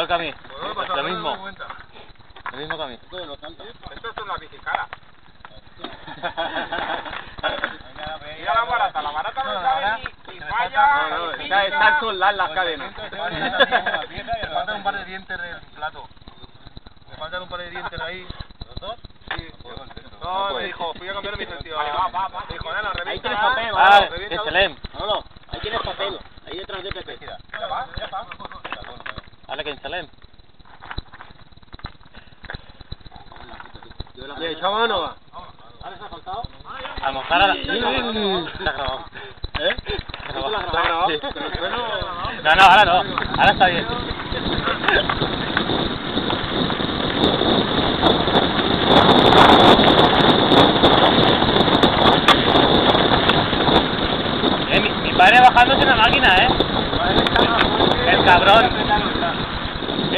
igual que a mí. Lo mismo. Lo mismo que a mí. Esto es una bicicleta. Mira la barata no sabe ni falla. No, están soldadas las cadenas. Me faltan un par de dientes del plato. Me faltan un par de dientes ahí. ¿Los dos? Sí. No, me dijo, fui a cambiar mi sentido. Vale, va. Dijo, nena, revisa. Ahí tienes papel, Ah, excelente. Manolo, ahí tienes papel. Ahí detrás de Pepe. Ya va. Ahora que excelente. ¿Le echaba o no va? ¿Ahora se ha faltado? Almorzar a la... Está grabado. ¿Eh? Está ¿Está grabado. grabado? Sí. Pero suena... No, ahora no. Ahora está bien. Mi padre bajándose en la máquina, ¿eh? El cabrón.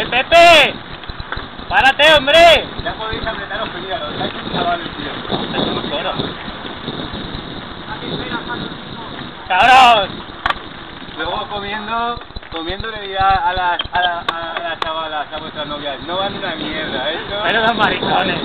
Pepe! ¡Párate, hombre! Ya podéis apretaros pelearos. Ya que chaval, tío. Es un coro. ¡Cabrón! Luego comiendo le dirá a las chavalas, a vuestras novias, no van una mierda, ¿eh? Pero los maricones.